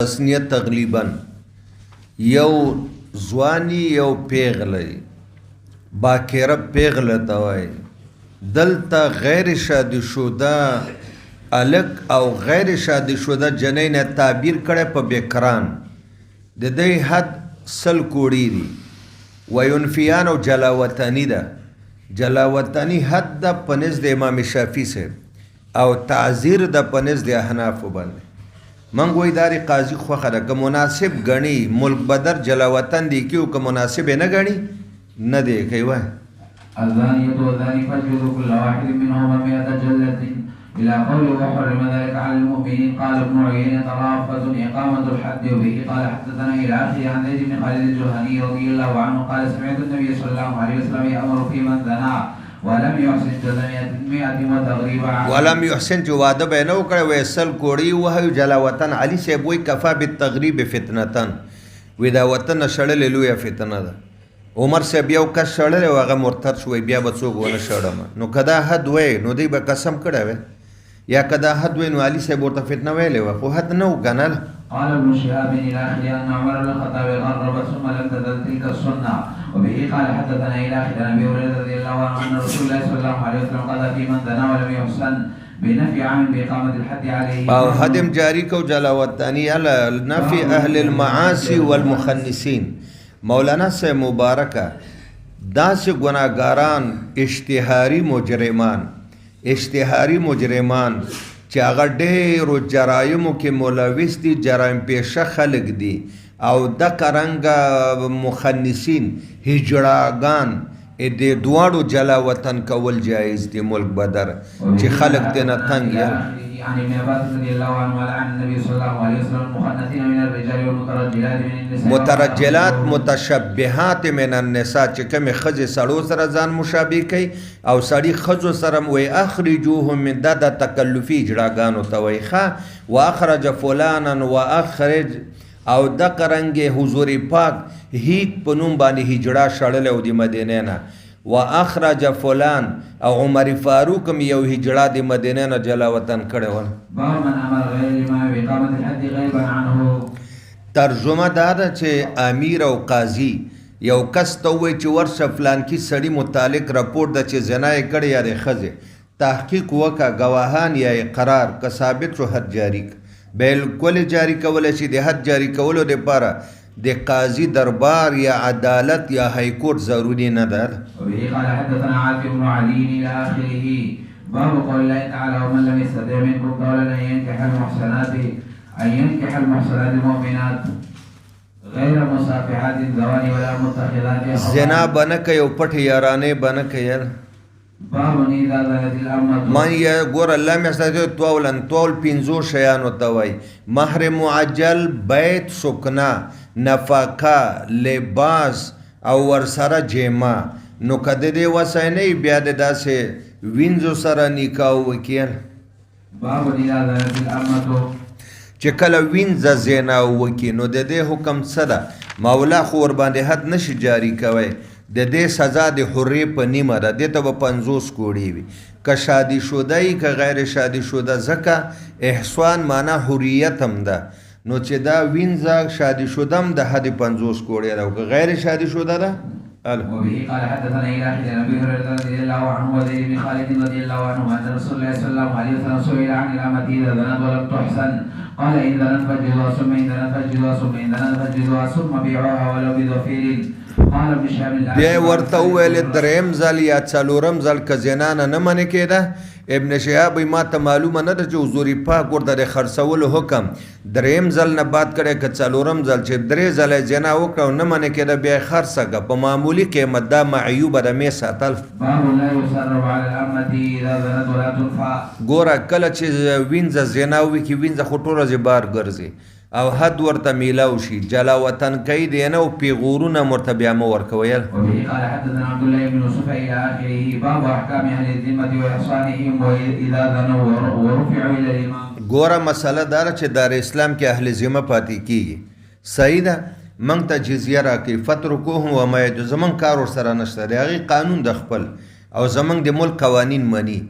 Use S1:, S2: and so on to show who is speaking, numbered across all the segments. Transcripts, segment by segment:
S1: تسنیه تقریبا یو ځواني یو پیغله باکره پیغله ته وایي. دلته غیر شادي شده الک او غیر شادي شده جنۍ نه تعبیر کړی په بکران د دې حد 100 کوړي دي. وینفیان او جلاوطني ده. جلاوطني حد ده په نزد امام شافعي صاحب او تعذیر ده په نزد احنافو باندې. منګ وای داري قاضي خوخه ده که مناسب غني ملک بدر جلاوطن دی کیو که مناسب نه غني نه دی کوي وای.
S2: الزانية والزاني فاجلدوا كل واحد منهما 100 جلدة إلى قوله وحرم ذلك على المؤمنين. قال ابن عيينة رافض إقامة الحد وبه قال حدثنا إلى آخره عن زيد بن خالد الجهني رضي الله عنه قال سمعت النبي صلى الله عليه وسلم يأمر في من زنى ولم يحسن جزمية وتغريبا
S1: ولم يحسن جو واده به نو کړه ویسل کوړی وه جلاوطن علي صاحب وی کفا بالتغریب فتنتن وی دا وطن شړل لوی فتنه ده. عمر صاحب یو کس شړل او هغه مرتد شوی بیا به څوک ونه شړم نو کدا حد وای نو دی به قسم کړه وای یا کدا حد وای نو علي صاحب ورته فتنه ویلې خو حد نو غنل.
S2: قال ابن شهاب الى اخره ان عمر بن الخطاب غرب ثم لم تزل تلك السنه وبه قال حدثنا الى اخره عن ابي هريره رضي الله عنه ان رسول الله صلى الله عليه وسلم قضى في من زنى ولم يحسن بنفي عام باقامه الحد عليه
S1: او حدم جاری کو جلاوطنی علی نفی اهل المعاصی والمخنثین. مولانا سے مبارکہ داس گناہگاران اشتهاری مجرمان چې هغه ډېرو جرایمو کې ملوث دي جرایم پیشه خلق دي او د قرنګ مخنثین هجړاګان د دواړو جلاوطن کول جایز دي ملک بدر چې خلق ته نه تنګ یا
S2: عن ابن عباس رضي الله عنه عن النبي صلى الله عليه وسلم المخنثين من الرجال والمترجلات من النساء
S1: مترجلات متشبهات من النساء چې کوم خزه سړو سره ځان مشابه کوي او سړی خزو سره وي اخرجوهم من د تکلفي اجراګانو ته وي ښه واخرج فلانا واخرج او د قرنګ حضور پاک هیڅ پنوم باندې هجړه شړل او د مدینه نه واخرج فلان او عمر فاروق یو هجړه د مدینه نه جلاوطن کړي ول.
S2: باب من امر غیر ما باقامه الحد غیبا عنه.
S1: ترجمه دا ده چې امیر او قاضي یو کس ته وایي چې ورشه فلان کی سړی متعلق راپورټ ده چې زنا یې کړی یا د خزه تحقیق وکا گواهان یا اقرار که ثابت شو حد جاری بالکل جاری کول شي. د حد جاری کولو لپاره د قاضي دربار یا عدالت یا های کورټ ضروری نه ده.
S2: وبه قال حدثنا عاصم بن علي الى اخره. باب قول الله تعالى ومن لم يستطع منكم قولا ان ينكح المحصنات المؤمنات غير مصافحات زواني ولا متخذات
S1: زنا بنکه یو پټ یارانه بنکه
S2: باب اذا زنت الامه
S1: من یا ګور الله مې ستاسو طول 15 شیانو ته وای مہر معجل بیت سکنا نفقه لباس او ورسره جما نو کده دی وسای نه بیا د داسې وینځو سره نکاح وکیل.
S2: باب اذا زنت الامه
S1: چې کله وینځه زنا وکي نو د دې حکم څه ده مولا خو ور باندې حد نشي جاری کوي د دې سزا د حری په نیمه ده د ته 50 کوړي وي که شادي شوده ای که غیر شادي شوده زکه احسان معنا حریت هم ده نو چې دا وینځه شادي شودم د حد 50 کوړي ده او که غیر شادي شوده ده.
S2: وبه قال حدثنا الى اخر ابي هريره رضي الله عنه وزيد بن خالد رضي الله عنه ان رسول الله صلى الله عليه وسلم سئل عن الامه اذا زنت ولم تحسن قال ان زنت فجلوها ثم ان زنت فجلوها ثم ان زنت فجلوها ثم بيعوها ولو بظفير. قال ابن شهاب
S1: بیا ورته ویل دریم ځل یا څلورم ځل که زنا نه منې کېده. ابن شهاب ما ته معلومه نه ده چې حضور پاک ورته د خرڅولو حکم دریم ځل نه باد کړی که څلورم ځل چې درې ځله زنا وکړه او نه منې کېده بیا یې خرڅه په معمولي قیمت دا معیوبه ده مې ساتل. ګوره کله چې وینځه زنا وکړي وینځه خو ټوله ورځې بار ګرځي او حد ورته میلاو شي جلاوطن کوي دی نه او پیغورونه مرته بیا مه ورکویل.
S2: وبه قال حدثنا عبد الله بن يوسف الى اخره. باب احکام اهل الذمه واحصانهم واذا زنوا ورفعوا الى الامام. ګوره مسله دا چې دار اسلام کې اهل ذمه پاتې کیږي صحیح ده موږ ته جزیه راکړي فترکوهم وما یجوز زموږ کار ورسره نشته د هغې قانون د خپل او زموږ د ملک قوانین مني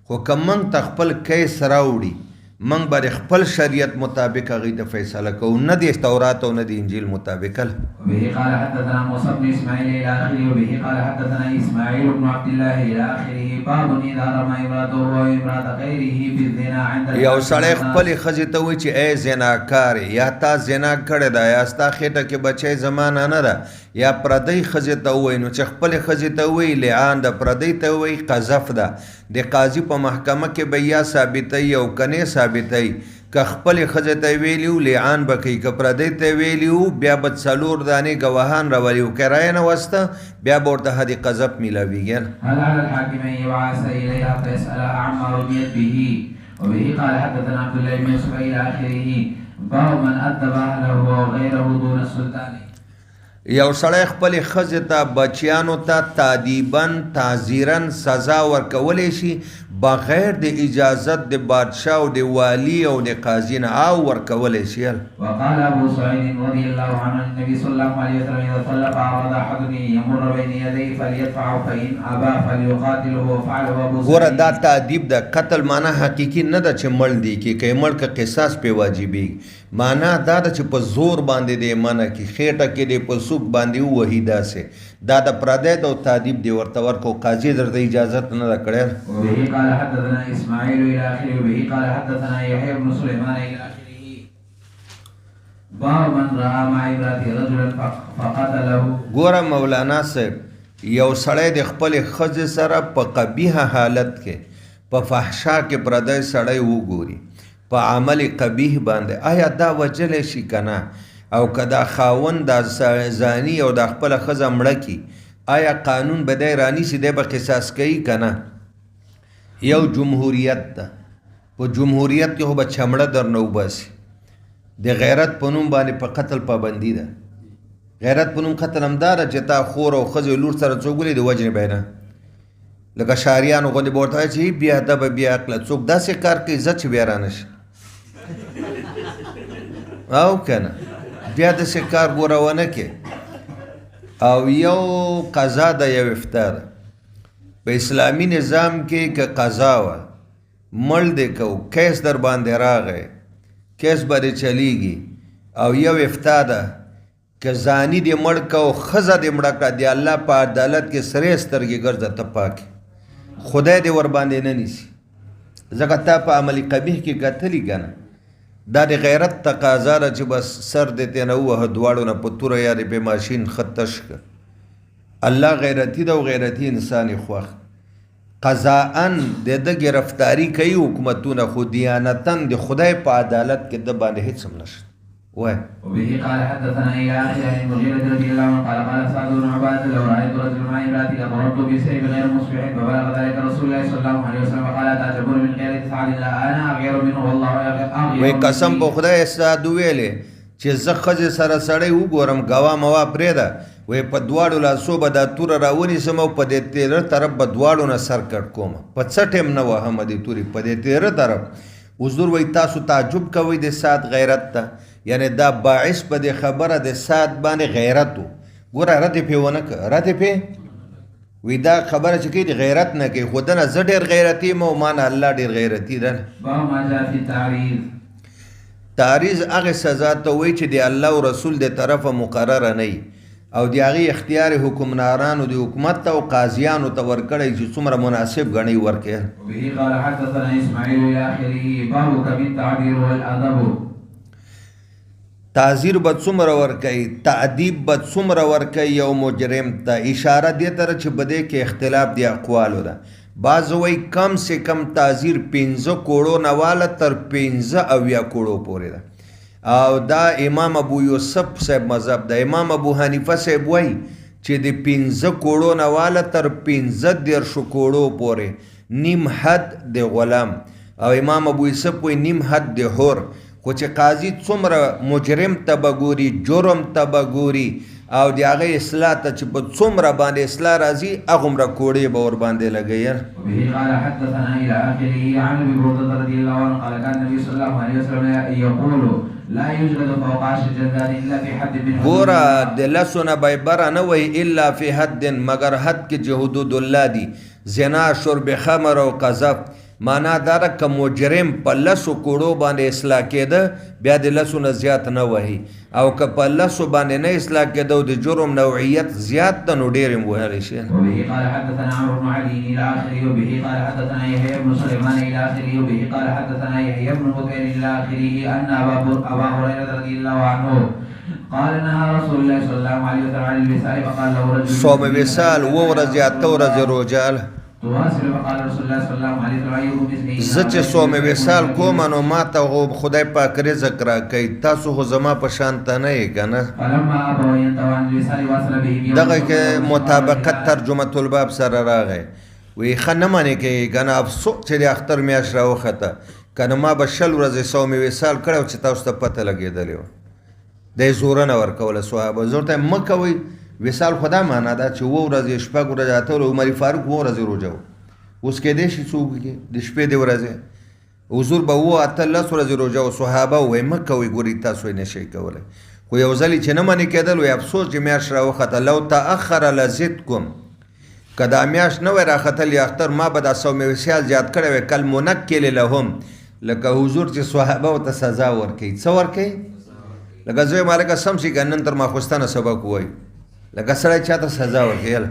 S2: خو که موږ ته خپل کیس راوړي
S1: من به خپل شریعت مطابق هغې ته فیصله کوو نه د تورات او نه د انجیل مطابق.
S2: وبه قال حدثنا موسى بن اسماعيل الى اخره وبه قال حدثنا اسماعيل بن عبد الله الى اخره باب اذا رمى امراته وامراه غيره بالزنا عند
S1: یو سړی خپلې ښځې ته وایي چې ای زناکار یا تا زنا کړې ده یا ستا خېټه کې بچی زمانه نه ده یا پردۍ ښځې ته ووایي نو چې خپلې ښځې ته وایي لعان ده پردۍ ته وایي قذف ده د قاضي په محکمه کې به یا ثابتوي او کنې ثابتوي که خپلې ښځې ته ویلي وو لعان به کوي که پردۍ ته ویلي وو بیا به 4 دانې ګواهان راولي وو که رایه نه وسته بیا به ورته حد قذف میلاویږي.
S2: هل على الحاكم ان يبعث اليها فيسالها عما رميت به وبه قال حدثنا عبد الله بن يوسف الى اخره باب من ادب اهله وغيره دون السلطان.
S1: یو سړی خپلې ښځې ته بچیانو ته تادیبا تعزیرا سزا ورکولی شي بغیر د اجازت د بادشاه او د والی او د قاضي نه او ورکولی شي.
S2: وقال ابو سعيد رضي الله عنه النبي صلى الله عليه وسلم اذا طلق عرض احد يمر بين يديه فليدفعه فان ابى فليقاتله وفعله ابو سعيد.
S1: ګوره دا تعدیب ده قتل معنا حقیقي نه ده چې مړ دی کې که مړ که قصاص پې واجبېږي معنا دا ده چې په زور باندې دی منع کې خېټه کې دی په سوک باندې ووهي داسې دا د پردی ده او تعدیب دی ورته ورکو قاضي درته اجازت نه ده کړی.
S2: وبه قال حدثنا اسماعيل الى اخره وبه قال حدثنا يحيى بن سليمان الى اخره باب من راى مع امراته رجلا فقتله.
S1: ګوره مولانا صاحب یو سړی د خپلې ښځې سره په قبیحه حالت کې په فحشا کې پردی سړی وګوري په عمل قبیح باندې آیا دا وجلی شي که نه او که دا خاوند دا زانی او دا خپله ښځه مړه کي آیا قانون به دی رانیسي دی به قصاص کوي که نه. یو جمهوریت ده په جمهوریت کې خو به چمړه در نه وباسي د غیرت په نوم باندې په قتل پابندي ده. غیرت په نوم قتل همدا ده چې تا خور او ښځې لور سره څوک ولې د وجنې به نه لکه شاریانو غوندې به ورته وایي چې بې ادبه بې عقله څوک داسې کار کوي زه چې بیا رانه شي او که نه بیا داسې کار ګوره ونه کې. او یو قضا ده یو افتا ده په اسلامي نظام کې که قضا وه مړ دی کو کیس در باندې راغی کیس باندې چلیږي او یو افتا ده که زانی دې مړ کو ښځه دې مړه کړه د الله په عدالت کې سرې سترګې ګرځه ته پاکې خدای دې ور باندې نه نیسي ځکه تا په عملي قبیح کې کتلي که نه دا د غیرت تقاضا ده چې بس سر دې ترې نه ووهه دواړو نه په توره یا دې په ماشین ښه تش کړه. الله غیرتي ده او غیرتي انسان یې خوښ قضاءً د ده ګرفتاري کوي حکومتونه خو دیانتاً د خدای په عدالت کې د باندې هېڅ هم نشته.
S2: وبه قال حدثنا الى اخره عن المغيرة رضي الله عنه قال قال سعد بن عبادة لو رايت رجلا مع امرأتي لضربت بسيف غير مصبح فبلغ ذلك رسول الله صلى الله عليه وسلم قال تعجبون من غيرة سعد لا انا اغير منه والله اغير.
S1: وی قسم په خدای سعد ویلې چې زه ښځې سره سړی وګورم ګواه موا پرېږده وی په دواړو لاسو به دا توره راونیسم او په دې تېره طرف به دواړو نه سر کټ کوم په څه ټیم نه وهم دې تورې په دې تېره طرف. حضور وی تاسو تعجب کوئ د سعد غیرت ته یعنی دا باعث په دې خبره د سعد باندې غیرت و ګوره رد یې پې ونه کړه رد یې پې وی دا خبره چې کوي د غیرت نه کوي خو دنه زه ډېر غیرتي یم او ما نه الله ډېر غیرتي ده.
S2: باب ما جاء في التعريض.
S1: تعریض هغې سزا ته وایي چې د الله او رسول د طرفه مقرره نه وي او د هغې اختیار حکمرانانو د حکومت ته او قاضیانو ته ورکړی چې څومره مناسب ګڼي ورکړي.
S2: وبه قال حدثنا اسماعيل الى اخره باب كم التعبير والادب.
S1: تعذیر به څومره ورکوي تعدیب به څومره ورکوي یو مجرم ته اشاره دې ته چې په دې کې اختلاف د اقوالو ده. بعض وایي کم سے کم تعذیر 15 کوړو نه واله تر 15 اویا کوړو پورې ده او دا امام ابو یوسف صاحب مذهب ده. امام ابو حنیفه صاحب وایي چې د 15 کوړو نه واله تر 15 کوړو پورې نیم حد د غلام او امام ابو یوسف وایي نیم حد د حر خو چې قاضي څومره مجرم ته به ګوري جرم ته به ګوري او د هغې اصلاح ته چې په څومره باندې اصلاح راځي هغومره کوړې به ورباندې لګوي.
S2: وبه قال حدثنا الى اخره عن ابي هريره رضي الله عنه قال كان النبي صلى الله عليه وسلم يقول لا يجلد فوق 10 جلدات الا في حد من
S1: ګوره د لسو نه به بره نه وایي الا فی حد مګر حد کې چې حدود الله دي زنا شرب خمر او قذف معنا دا ده که مجرم په 10 کوړو باندې اصلاح کېده بیا د 10 نه زیات نه وهي او که په 10 باندې نه اصلاح کېده او د جرم نوعیت زیات ده نو ډېر یې وهلی شي.
S2: وبه قال حدثنا عمرو بن علي الى اخره وبه قال حدثنا يحيى بن سليمان الى اخره وبه قال حدثنا يحيى بن بكير الى اخره ان ابا هريره رضي الله عنه قال نهى رسول الله صلى الله عليه وسلم عن الوصال فقال له رجل
S1: صوم وصال 2 ورځې 8 ورځې روژه
S2: تواصل فقال رسول الله صلى الله عليه وسلم ايوب مثله
S1: زه چې صوم وصال کوم نو ما ته خدای پاک رزق راکوي تاسو خو زما په شان ته نه یې که نه.
S2: فلما ابوا ينتهوا عن الوصال واصل به
S1: دغه کې مطابقت ترجمه الباب سره راغی وی ښه نه منې کوي که نه افسوس چې د اختر میاشت راوخته که نه ما به 10 ورځې صوم وصال کړی چې تاسو ته پته لګېدلې وه دی زوره نه ورکوله صحابه زه ورته مه کوئ وصال خدا معنا ده چې 2 ورځې 6 ورځې 8 ورځې عمر فاروق 2 ورځې روژه و اوس کېدای شي څوک د شپې د ورځې حضور به 10 ورځې روژه و صحابه وایي مه کوئ ګورئ تاسو یې نشئ کولی خو یو ځلې چې نه منې کېدل وایي افسوس چې میاشت راوخته لو تأخر لزدکم که دا میاشت نه وای راختلی اختر ما به دا صوم وصال زیات کړی وای کالمنکل لهم لکه حضور چې صحابه ورته سزا ورکوي څه ورکوي لکه زه وایم هلکه سم شي که نن تر ماخوستنه سبق ووایي لکه سړی چاته سزا ورکوي.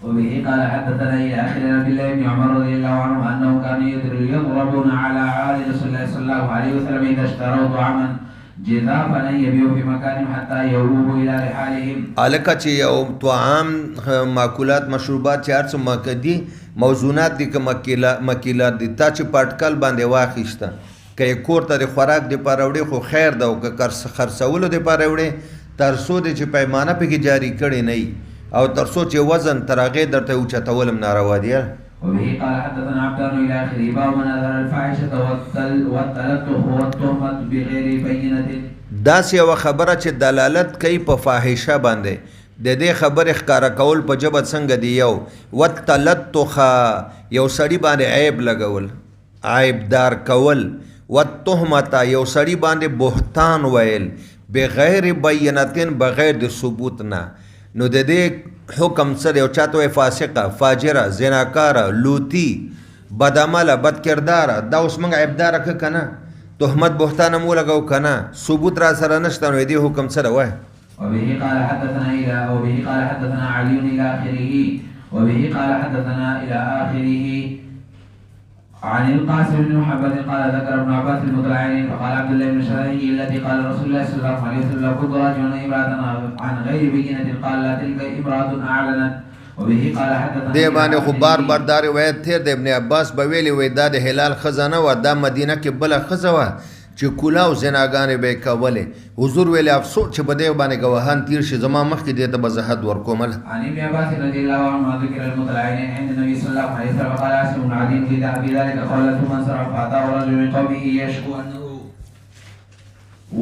S2: وبه قال حدثنا الى اخر عبد الله بن عمر رضي الله عنه انه كان يضربون على عال رسول الله صلى الله عليه وسلم اذا اشتروا طعاما جذافا يبيعوا في مكانهم حتى يروه الى رحالهم. هلکه چې یو طعام ماکولات مشروبات چې هر څه مکدي موزونات دي که مکیلات دي تا چې پټکل باندې واخیسته که یې کور ته د خوراک دپاره وړې خو خیر ده او که خرڅولو دپاره وړې تر څو دی چې پیمانه پکې جاري کړې نه وي او تر څو چې وزن تر هغې درته اوچتول هم ناروا دي. وبه قال حدثنا عبدان الى اخره باب من اظهر الفاحشه والتلطخ والتهمه بغير بينه.
S1: داسې یوه خبره چې دلالت کوي په فاحشه باندې د دې خبرې ښکاره کول په ژبه څنګه دی یو والتلطخ یو سړي باندې عیب لګول عیبدار کول والتهمه یو سړي باندې بهتان ویل بغیر بینتین بغیر د ثبوت نه نو د دې حکم سره یو چاته وایي فاسقه فاجره زناکاره لوطي بدعمله بدکرداره دا اوس موږ عیبداره که که نه تهمت بهتان هم ولګو که نه ثبوت را سره نشته نو دې حکم سره وایي.
S2: وبه قال حدثنا علي الى اخره وبه قال حدثنا الى اخره عن القاسم بن محمد قال ذكر ابن عباس المطلعين فقال عبد الله بن شريح التي قال رسول الله صلى الله عليه وسلم كنت رجلا امراه عن غير بينه قال لا تلك امراه اعلنت. وبه قال حدثنا
S1: دې باندې خو بار دا روایت تیر د ابن عباس به ویلي وای دا د هلال ښځه نه وه دا مدینه کې بله ښځه وه چې کولا او زناګانې به یې کولې حضور ویلې افسوس چې په دې باندې ګواهان تیر شي زما مخکې دې ته به زه حد ورکومله.
S2: عن ابن عباس رضي الله عنه ذكر المطلعين عند النبي صلى الله عليه وسلم قال عاصم بن عدي في ذلك قال ثم انصرف فاتاه رجل من قومه يشكو انه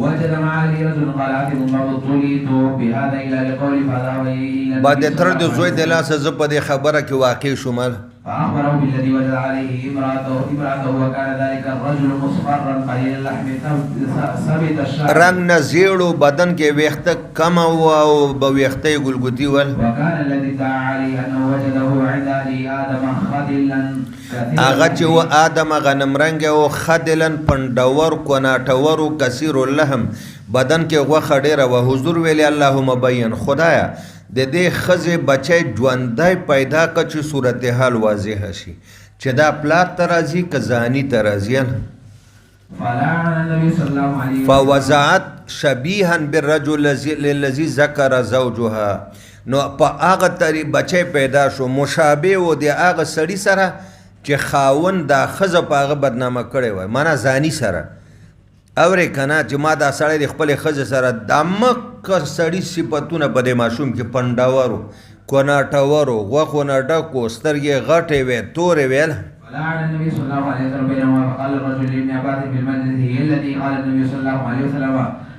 S2: وجد مع علي رجل قال عاصم مبطوليت بهذا الى لقول فذهب الى
S1: بعد تر د زوی د لاسه زه په دې خبره کې واقع شوم
S2: فأخبره بالذي وجد عليه امرأته وكان ذلك الرجل مصفرا قليل اللحم ثبت الشعر
S1: رنگ نه زیړو بدن کې ویښته کم او به ویښته یې ګلګوتي ول.
S2: وكان الذي ادعى عليه انه وجده عند علي ادم خدلا
S1: هغه چې و آدم غنم رنګ او خدلا پنډور کناټور کثیر اللحم بدن کې غوښه ډېره وه حضور ویلې اللهم بین خدایا د دې ښځې بچی ژوندی پیدا که چې صورتحال واضحه شي چې دا پلار ته راځي که زاني ته راځي. فوضعت شبیها بالرجل الذي ذکر زوجها نو په هغه طریق بچی پیدا شو مشابه و د هغه سړي سره چې خاوند دا ښځه په هغه بدنامه کړې وای معنا زاني سره اورې که نه چې ما دا سړی د خپلې ښځې سره دا مکه سړي صفتونه په دې ماشوم کې پنډورو کناټورو غوښو نه ډکو سترګې غټې وې تورې ویل.
S2: ولعن النبي صلى الله عليه وسلم بينهما فقال الرجل لابن عباس في المجلس هي التي قال النبي صلى الله عليه وسلم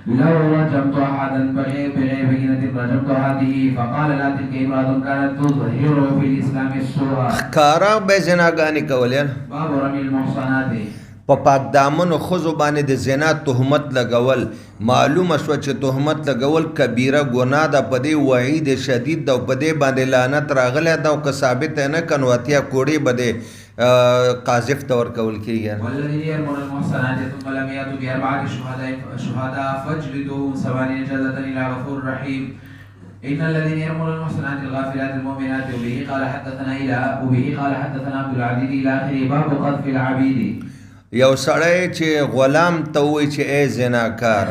S2: لو رجمت احدا بغير بينة رجمت هذه فقال لا تلك امرأة كانت تظهر في الاسلام السوء.
S1: ښکاره به زناګانې کولې.
S2: باب رمي المحصنات
S1: په پاک دامنو ښځو باندې د زنا تهمت لګول معلومه شوه چې تهمت لګول کبیره ګناه ده په دې وعید شدید ده او په دې باندې لعنت راغلی ده او که ثابت نه که نو اتیا کوړې به د قاذف ته ورکول کېږي.
S2: والذين يرمون المحصنات ثم لم يأتوا بأربعة شهداء فاجلدوهم 80 جلدة إلى غفور رحيم. إن الذين يرمون المحصنات الغافلات المؤمنات وبه قال حدثنا عبد العزيز إلى آخره باب قذف العبيد.
S1: یو سړی چې غلام ته وایي چې ای زناکار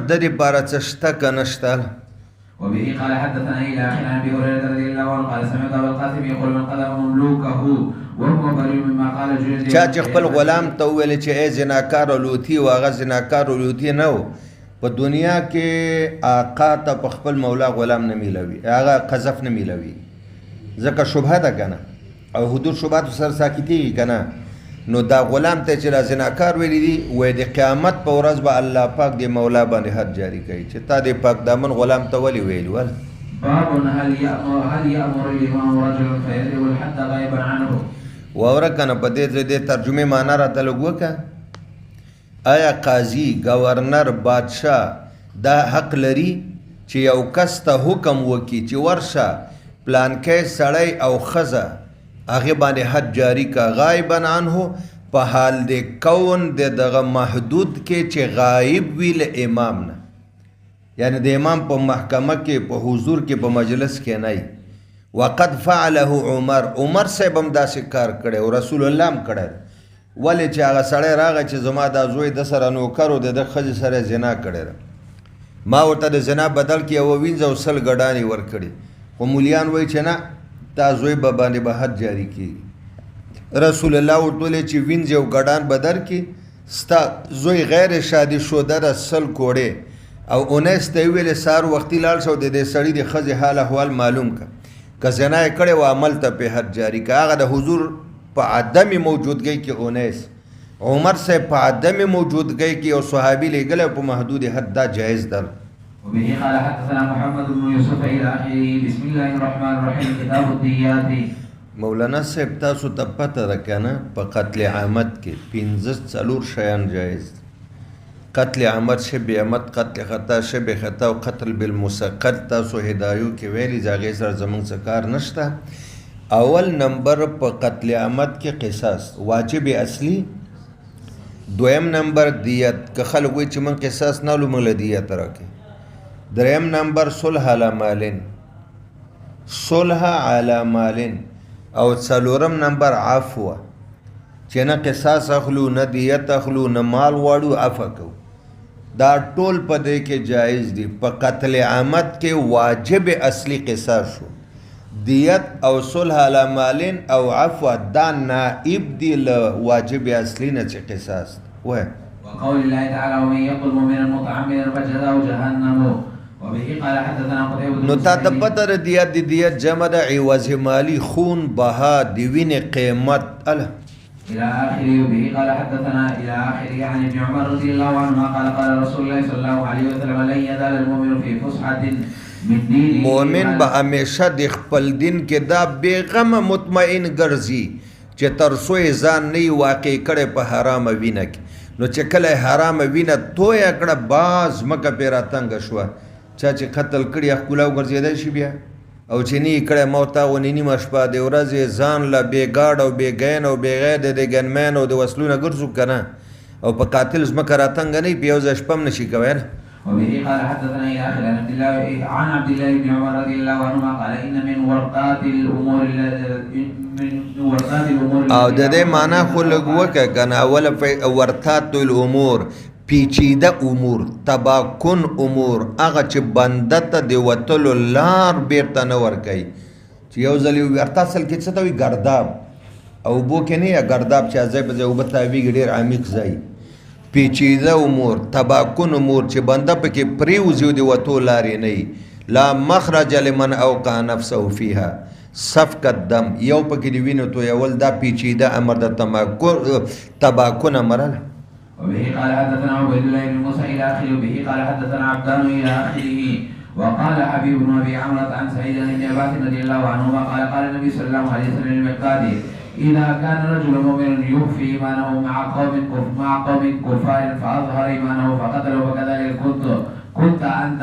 S1: د دې پاره څه شته که نشته.
S2: وبه قال حدثنا إلى آخره عن أبي هريرة رضي الله عنه قال سمعت أبا القاسم يقول من قذف مملوكه وهو بريء مما قال جلد.
S1: چا چې خپل غلام ته وویل چې ای زناکار او لوتی و هغه زناکار او لوتی نه و، په دنیا کې آقا ته په خپل مولا غلام نه میلوي، هغه قذف نه میلوي، ځکه شبهه ده که نه، او حدود شبهاتو سره ساکتېږي که نه. نو دا غلام ته چې را زناکار ویلی دي وایي د قیامت په ورځ به الله پاک د مولا باندې حد جاري کوي چې تا د پاک دامن غلام ته ولې ویلي ول.
S2: باب هل يأمر الإمام رجلا فيضرب الحد غائبا عنه.
S1: واوره که نه په دې ترجمې معنا راته لږ وکړه. آیا قاضي گورنر بادشاه دا حق لري چې یو کس ته حکم وکړي چې ورشه پلانکی سړی او ښځه هغې باندې حد جاری کا غایبا عنه په حال د کون د دغه محدود کې چې غایب وي له امام نه، یعنی د امام په محکمه کې په حضور کې په مجلس کې نه. وقد فعله عمر صاحب هم داسې کار کړی او رسول الله هم کړی. ولې چې هغه سړی راغی چې زما دا زوی د سره نوکر و د ده ښځې سره زنا کړې ده، ما ورته د زنا بدل کې یوه وینځ او 100 ګډانې ورکړي، خو مولیان وایي چې نه تا زوی به باندې به حد جاري کېږي. رسول الله ورته ویلې چې وینځ او ګډان به درکړي، ستا زوی غیر شادي شده ده 100 کوړې، او 19 ته یې ویلې سهار وختي لاړ شه او د دې سړي د ښځې حال احوال معلوم که، که زنا یې کړې و عمل ته پې حد جاري که. هغه د حضور په عدم موجودګۍ کې 19 عمر صاحب په عدم موجودګۍ کې یو صحابي لېږلی په محدود حد دا جایز ده.
S2: وبه قال حدثنا محمد بن يوسف إلى آخره. بسم الله الرحمن الرحيم. كتاب الديات.
S1: مولانا صاحب تاسو ته پته ده که نه په قتل عامد کې 4 شیان جایز دي. قتل عامد شبه عامد، قتل خطا شبه خطا او قتل بالمسقط. تاسو هدایو کې ویلي هغې سره زموږ څه کار نشته. اول نمبر په قتل عامد کې قصاص واجب اصلي. دویم نمبر دیت، که خلک وایي چې من قصاص نه لو موږ له دیت راکړي. دریم نمبر صلح علی مالین، صلح علی مالین. او څلورم نمبر عفو، چې نه قصاص اخلو نه دیت اخلو نه مال واړو، عفو کوو. دا ټول په دې کې جایز دي. په قتل عامد کې واجب اصلي قصاص شو، دیت او صلح علی مالین او عفو دا نائب دی له واجب اصلي نه چې قصاص وای.
S2: وقول الله تعالی ومن يقتل مؤمنا متعمدا فجزاؤه جهنم. وبه قال حدثنا قتيبة. نو
S1: تا ته پته ده دیت د دیت جمع ده عوض مالی، خون بها د وینې قیمت اله
S2: إلى آخره. وبه قال حدثنا إلى آخره عن ابن عمر رضي الله عنهما قال قال رسول الله صلى الله عليه وسلم لن يزال المؤمن في فسحة من دينه.
S1: مؤمن به همیشه د خپل دین کې دا بیغمه مطمئن ګرځي چې تر څو یې ځان نه واقع کړی په حرامه وینه کې. نو چې کله حرامه وینه تویه کړه باز مکه پې راتنګه شوه، چا چې قتل کړي ښکلا وګرځېدی شي بیا، او چې نه یې کړی موتا غونې نیمه شپه د ورځې ځان له بېګاډ او بېګین او بېغید د ګنمین او د وسلو نه ګرځو که نه، او په قاتل ځمکه راتنګه نه په یو ځای شپه هم نه شي کوی.
S2: وبه قال حدثنا إلى آخر عن عبد الله بن عمر رضي الله عنهما قال إن من ورقات الأمور
S1: او د دې معنا خو لږ وکړه که نه. اوله ورقات الامور پیچیده امور، تباکن امور، هغه چې بنده ته د وتلو لار بیرته نه ورکوي. چې یو ځل یې ورته اصل کې څه ته وایي ګرداب، او اوبو کې نه یا ګرداب چې ځای په ځای اوبه تاویږي ډېر عمیق ځای. پیچیده امور، تباکن امور چې بنده پکې پرېوځي او د وتو لارې نه وي. لا مخرج لمن اوقع نفسه فيها سفک الدم، یو پکې د وینو تویول دا پیچیده امر د تباکن امر.
S2: وبه قال حدثنا عبيد الله بن موسى الى اخره. وبه قال حدثنا عبدان الى اخره. وقال حبيب بن ابي عمرة عن سعيد بن عباس رضي الله عنهما قال قال النبي صلى الله عليه وسلم للمقداد اذا كان رجل مؤمن يخفي ايمانه مع قوم كفار فاظهر ايمانه فقتله فكذلك كنت انت.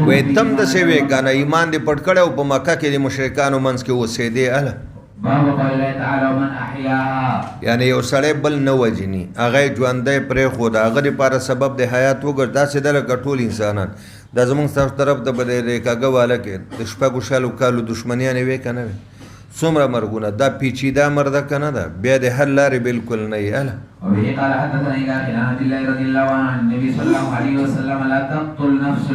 S1: وې تم د څه وې کنه ایمان دې پټ کړو په مکه کې د مشرکانو منځ کې اوسېدې اله.
S2: باب قول الله تعالى ومن احياها.
S1: یعنی یو سړی بل نه وجني هغه ژوندی پرېښود هغه دپاره سبب د حیات وګرځ داسې ده لکه ټول انسانان دا زمونږ ستاسو طرف ته به د کاږه واله کې د شپږو شلو کالو دښمنیانې وې که نه وې څومره مرګونه دا پیچیده مرده که نه ده بیا د حل لارې بلکل نه یې هله.
S2: وبه قال حدثنا إلى عن عبد الله رضي الله عنه عن النبي صلى الله عليه وسلم لا تقتل نفس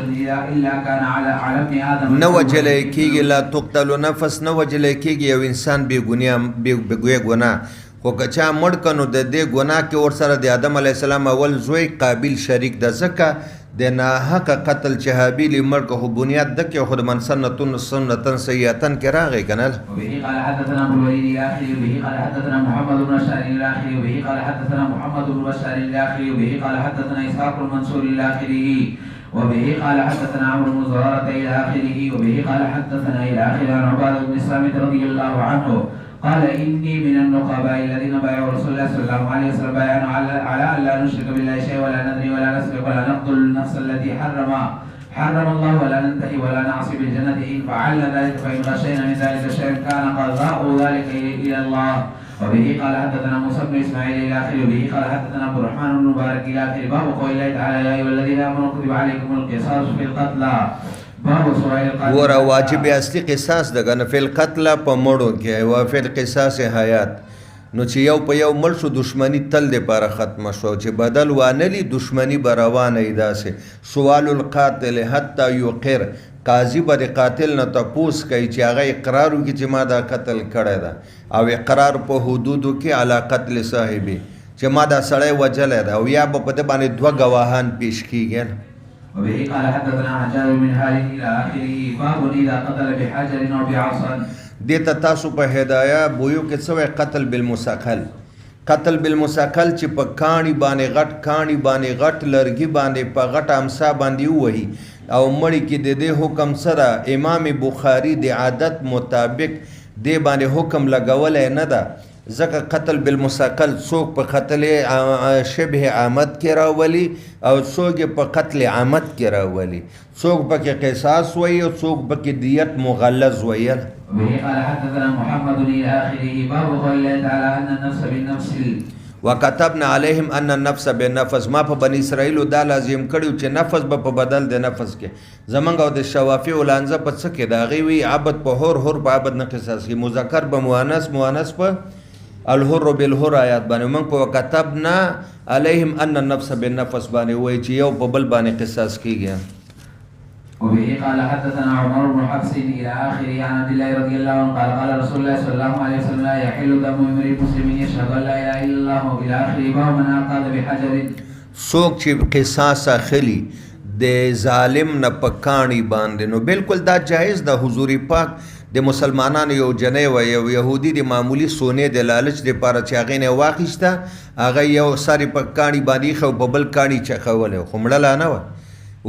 S2: إلا كان على ابن آدم
S1: نه وجلی کېږي لا تقتل نفس نه وجلی کېږي یو انسان بې ګناه خو که چا مړ که نو د دې ګناه کې ورسره د آدم علیه السلام اول زوی قابل شریک ده ځکه د ناحقه قتل چې هابیل یې مړ که خو بنیاد ده کې خو د من سنتن سیئتن کې راغی که نه.
S2: وبه قال حدثنا ابو الوليد الاخري وبه قال حدثنا محمد بن بشار الاخري وبه قال حدثنا محمد بن بشار الاخري وبه قال حدثنا اسحاق المنصور الاخري وبه قال حدثنا عمرو بن زرارة الى اخره وبه قال حدثنا الى اخره عن عبادة بن الصامت رضي الله عنه قال إني من النقباء الذين بايعوا رسول الله صلى الله عليه وسلم بايعنا على أن لا نشرك بالله شيئا ولا ندري ولا نسرق ولا نقتل النفس التي حرم الله ولا ننتهي ولا نعصي بالجنة إن فعلنا ذلك فإن غشينا من ذلك شيئا كان قضاء ذلك إلى الله. وبه قال حدثنا موسى بن إسماعيل إلى آخره وبه قال حدثنا عبد الرحمن بن مبارك إلى آخره باب قول الله تعالى يا أيها الذين آمنوا كتب عليكم القصاص في القتلى.
S1: ګوره واجب اصلي قصاص ده که نه فی القتله په مړو کې و فی القصاص حیات نو چې یو په یو مړ شو دښمني تل دپاره ختمه شو چې بدل وانهلي دښمني به روانه وي داسې سوال القاتل حتی یقر قاضي به د قاتل نه تپوس کوي چې هغه اقرار وکړي چې ما دا قتل کړی ده او اقرار په حدودو کې علی قتل صاحبي چې ما دا سړی وجلی ده او یا به په ده باندې دوه ګواهان پیش کیږي.
S2: وبه قال حدثنا حجاج بن خالد الى اخره باب اذا قتل بحجر او بعصا.
S1: دې ته تاسو په هدايه بویو کې څه قتل بالمسقل قتل بالمسقل چې په کاڼي باندې غټ لرګي باندې په غټ امسا باندې ووهي او مړی کې د دې حکم سره امام بخاري د عادت مطابق دې باندې حکم لګولی نه ده ځکه قتل بالمسقل څوک په قتل شبه عامد کې راولي او څوک په قتل عامد کې راولي څوک پکې قصاص وایي او څوک پکې دیت مغلظ وایي.
S2: وبه قال حدثنا محمد الى اخره باب قول الله تعالى ان النفس بالنفس
S1: وكتبنا عليهم ان النفس بالنفس ما په بني اسرائیل دا لازم کړیو چې نفس به په بدل د نفس کې زمونږ او د شوافی ولانزه په څه کې دا غي وی عبد په هور په عبد نه قصاص کې مذکر به مؤنث په الحر بالحر آیات باندې موږ په وکتبنا علیهم ان النفس بالنفس باندې وایي چې یو په بل باندې قصاص کیږي.
S2: وبه قال حدثنا عمر بن حفص الى اخره عن عبد الله رضي الله عنه قال قال رسول الله صلى الله عليه وسلم لا يحل دم امرئ مسلم يشهد ان لا اله الا الله والى اخره باب من اقاد بحجر.
S1: څوک چې قصاص اخلي د ظالم نه په کاڼي باندې نو بالکل دا جایز ده. حضور پاک د مسلمانانو یو جنۍ و یو یهودي د معمولی سونې د لالچ دپاره چې هغې نه واخیسته هغه یو سر یې په کاڼي باندې ایښی او په بل کاڼي چخولی خو مړله نه وه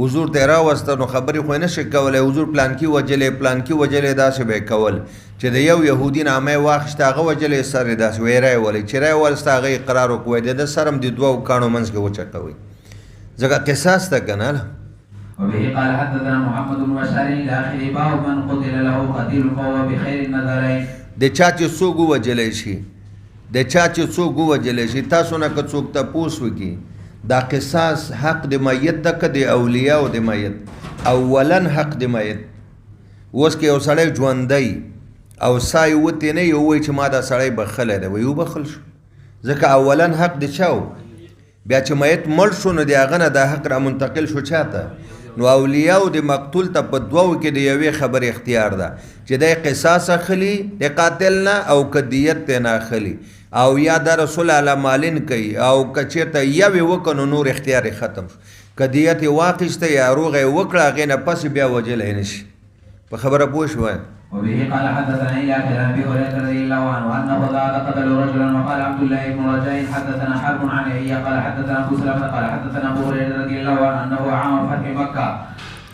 S1: حضور ته یې راوسته نو خبرې خو یې نه شي کولی حضور پلانکي وجلی داسې به یې کول چې د یو یهودي نامه یې واخیسته هغه وجلی سر یې داسې وی رایولی چې رایولسته هغه اقرار وکړی د ده سر هم د دوو کاڼو منځ کې وچکوئ ځکه قصاص ده که نه.
S2: وبه قال حدثنا محمد بن بشار الى اخره باب من قتل له قتيل فهو بخير النظرين.
S1: د چا چې څوک ووجلی شي تاسو نه که څوک تپوس وکړي دا قصاص حق د میت ده که د اولیاء د میت اولا حق د میت. اوس که یو سړی ژوندی او سا یې وتې نه یو وایي چې ما دا سړی بخلی دی وایي وبخل شو ځکه اولا حق د چا و بیا چې میت مړ شو نو د هغه نه دا حق را منتقل شو چا ته نو اولیاء د مقتول ته په دوو کې د یوې خبرې اختیار ده چې دی قصاص اخلي د قاتل نه او که دیت ته نه اخلي او یا د رسول علی مالین کوي او که چېرته یوې وکړه نو نور اختیار یې ختم شو که دیت یې واخیسته یا روغه یې وکړه هغې نه پس بیا وجلی نه شي په خبره پوه شوی.
S2: وبه قال حدثنا الى عن ابي هريره رضي الله عنه انه قتل رجلا وقال عبد الله بن رجاء حدثنا حرب عن يحيى قال حدثنا ابو سلمة قال حدثنا ابو هريره رضي الله عنه انه عام فتح مكه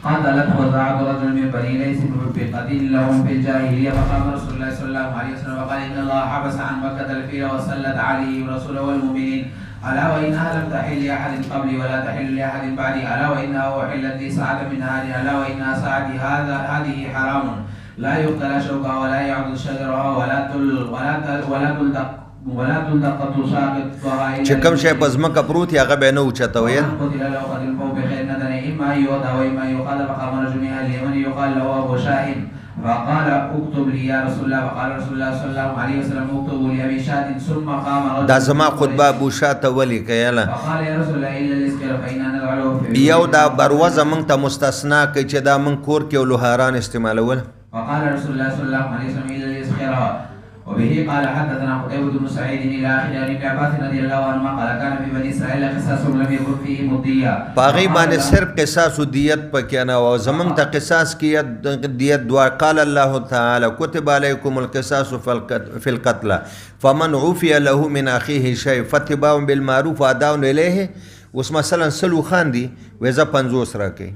S2: قتلت خزاعة رجل من بني ليس بقتيل لهم في الجاهليه فقام رسول الله صلى الله عليه وسلم وقال ان الله حبس عن مكه الفيل وسلط عليه رسوله والمؤمنين الا وانها لم تحل لاحد قبلي ولا تحل لاحد بعدي الا وانها احلت لي ساعه من هذه الا وانها ساعتي هذه حرام لا يقتل شوكها ولا يعض شجرها ولا تلتقط ساقطها
S1: چې کوم شی په ځمکه پروت هغه به نه اوچته ویل.
S2: قتل لو قتل فوق بخير ندن اما يوضع واما يقال فقام رجل من اهل اليمن يقال له ابو شاهد فقال اكتب لي يا رسول الله فقال رسول الله صلى الله عليه وسلم اكتبوا لي ابي شاهد ثم قام رجل
S1: دا زما خطبه ابو شاته ولی کياله
S2: فقال يا رسول الله الا الاسكر فإنا نلعنه
S1: یو دا بروزه مونږ ته مستثنا کوي چې دا مونږ کور کې لوهاران استعمالول.
S2: فقال رسول الله صلى الله عليه وسلم الا الاسكر وبه قال حدثنا قتيبة بن سعيد الى اخر عن ابن عباس رضي الله عنهما قال كان في بني اسرائيل قصاص لم يكن فيه مدية
S1: باغي باندې صرف قصاص او دیت پکې نه او زمنګ ته قصاص کې دیت دوا. قال الله تعالی كتب عليكم القصاص في القتل فمن عفي له من اخيه شيء فاتباع بالمعروف واداء اليه. اوس مثلا سلو خان دی وېزه 50 راکې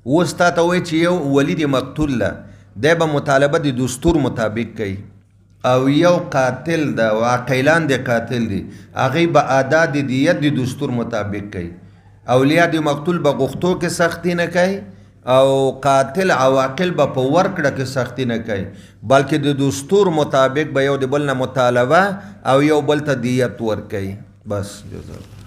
S1: اوس تا ته وای چې یو ولید مقتول له د به مطالبه د دستور مطابق کوي او یو قاتل دا واقعیلان دی قاتل دی هغه به ادا د دیت د دستور مطابق کوي. اولیاء د مقتول به غختو کې سختی نه کوي او قاتل عواقل به په ورکړه کې سختی نه کوي بلکې د دستور مطابق به یو د بل نه مطالبه او یو بل ته دیت ور کوي. بس جزاک